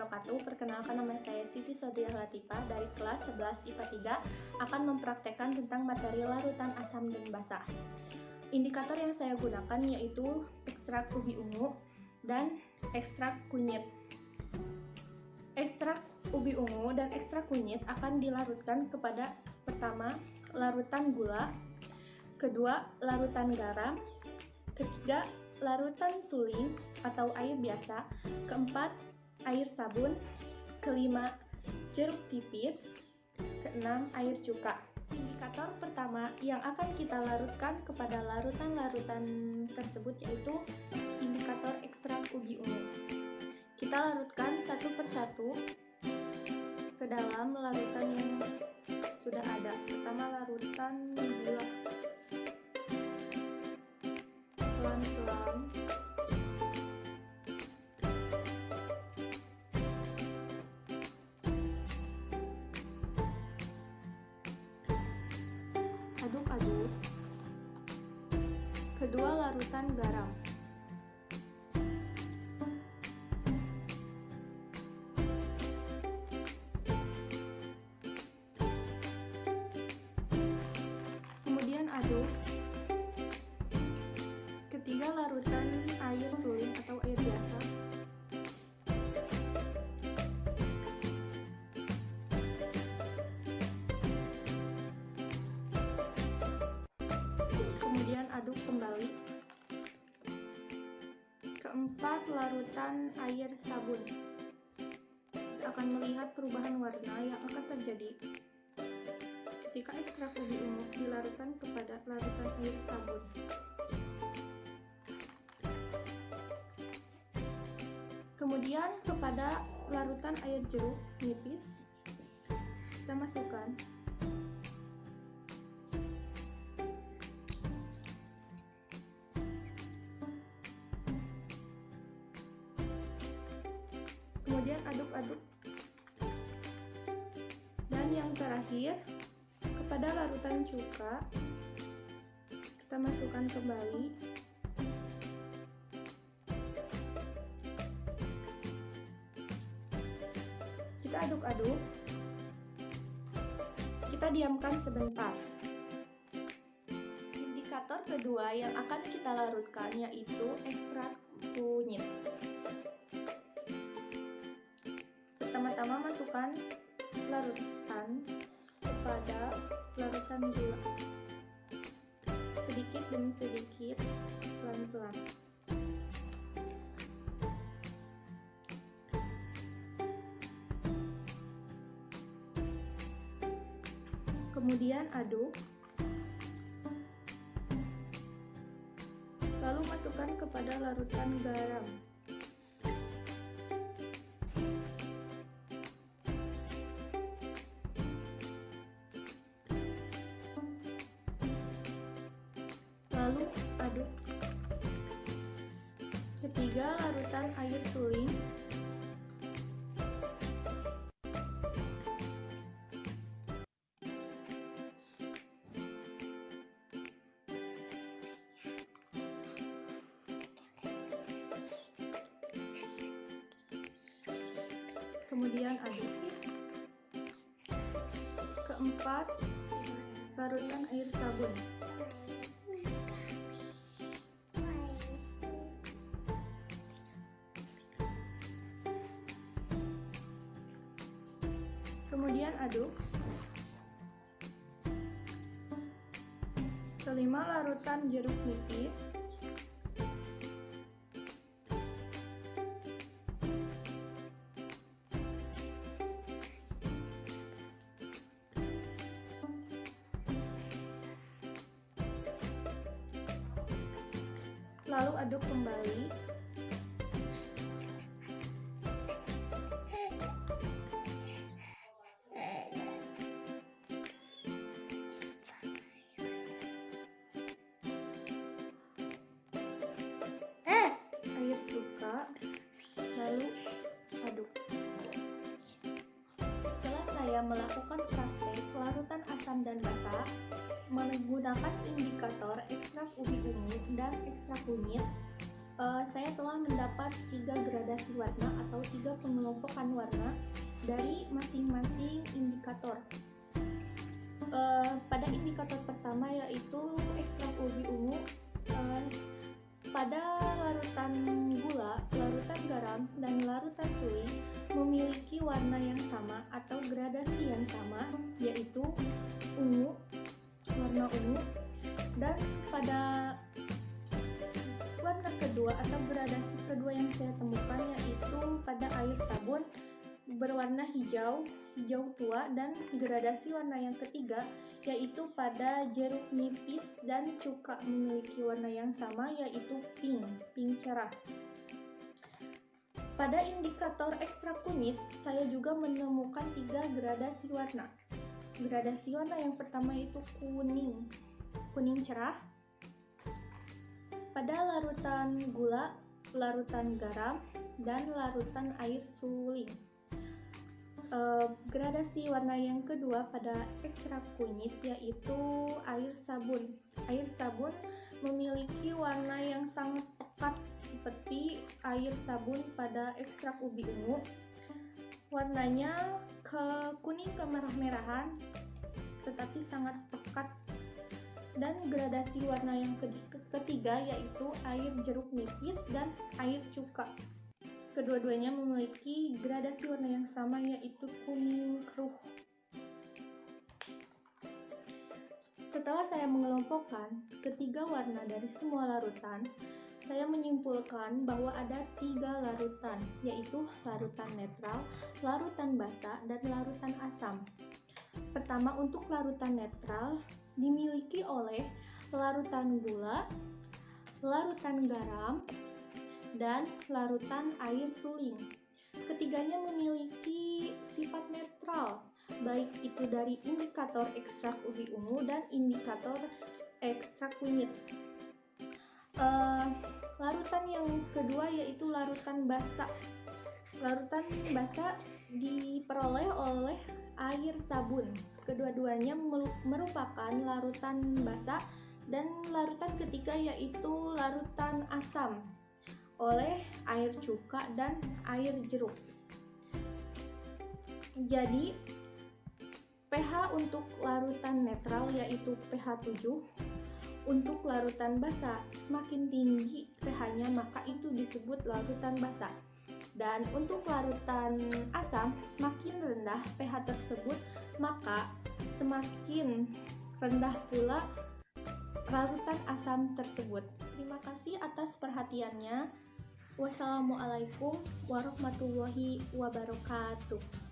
wabarakatuh. Perkenalkan, nama saya Siti Sodiah Latifah dari kelas 11 IPA 3 akan mempraktekkan tentang materi larutan asam dan basa. Indikator yang saya gunakan yaitu ekstrak ubi ungu dan ekstrak kunyit. Ekstrak ubi ungu dan ekstrak kunyit akan dilarutkan kepada pertama larutan gula, kedua larutan garam, ketiga larutan suling atau air biasa, keempat air sabun, kelima jeruk tipis, keenam air cuka. Indikator pertama yang akan kita larutkan kepada larutan-larutan tersebut yaitu indikator ekstrak ubi ungu. Kita larutkan satu persatu ke dalam larutan yang sudah ada. Pertama larutan gula, pelan-pelan aduk-aduk. Kedua larutan garam, kemudian aduk. Ketiga larutan air suling atau air biasa, kemudian aduk kembali. Keempat larutan air sabun. Kita akan melihat perubahan warna yang akan terjadi ketika ekstrak ubi ungu dilarutkan kepada larutan air sabun. Kemudian kepada larutan air jeruk nipis kita masukkan kemudian aduk-aduk. Dan yang terakhir kepada larutan cuka kita masukkan kembali. Kita aduk-aduk, kita diamkan sebentar. Indikator kedua yang akan kita larutkan yaitu ekstrak kunyit. Pertama-tama masukkan larutan kepada larutan gula, sedikit demi sedikit, pelan-pelan. Kemudian aduk, lalu masukkan kepada larutan garam. Lalu aduk. Ketiga larutan air suling. Kemudian aduk. Keempat, larutan air sabun. Kemudian aduk. Kelima, larutan jeruk nipis. Lalu aduk kembali. Air cuka, lalu aduk. Setelah saya melakukan praktek larutan asam dan basa menggunakan indikator ekstrak ubi ungu dan ekstrak kunyit, Saya telah mendapat 3 gradasi warna atau 3 pengelompokan warna dari masing-masing indikator. Pada indikator pertama yaitu ekstrak ubi ungu, pada larutan gula, larutan garam, dan larutan suling memiliki warna yang sama atau gradasi yang sama, yaitu ungu, warna ungu. Dan pada warna kedua atau gradasi kedua yang saya temukan yaitu pada air sabun berwarna hijau, hijau tua, dan gradasi warna yang ketiga yaitu pada jeruk nipis dan cuka memiliki warna yang sama yaitu pink, pink cerah. Pada indikator ekstrak kunyit, saya juga menemukan 3 gradasi warna. Gradasi warna yang pertama itu kuning, kuning cerah. Pada larutan gula, larutan garam, dan larutan air suling. Gradasi warna yang kedua pada ekstrak kunyit yaitu air sabun. Air sabun memiliki warna yang sangat pekat seperti air sabun pada ekstrak ubi ungu. Warnanya ke kuning kemerah-merahan tetapi sangat pekat. Dan gradasi warna yang ketiga yaitu air jeruk nipis dan air cuka. Kedua-duanya memiliki gradasi warna yang sama yaitu kuning keruh. Setelah saya mengelompokkan ketiga warna dari semua larutan, saya menyimpulkan bahwa ada 3 larutan, yaitu larutan netral, larutan basa, dan larutan asam. Pertama, untuk larutan netral dimiliki oleh larutan gula, larutan garam, dan larutan air suling. Ketiganya memiliki sifat netral, baik itu dari indikator ekstrak ubi ungu dan indikator ekstrak kunyit. Larutan yang kedua yaitu larutan basa. Larutan basa diperoleh oleh air sabun. Kedua-duanya merupakan larutan basa, dan larutan ketiga yaitu larutan asam oleh air cuka dan air jeruk. Jadi pH untuk larutan netral yaitu pH 7. Untuk larutan basa semakin tinggi pH-nya maka itu disebut larutan basa. Dan untuk larutan asam semakin rendah pH tersebut maka semakin rendah pula larutan asam tersebut. Terima kasih atas perhatiannya. Wassalamualaikum warahmatullahi wabarakatuh.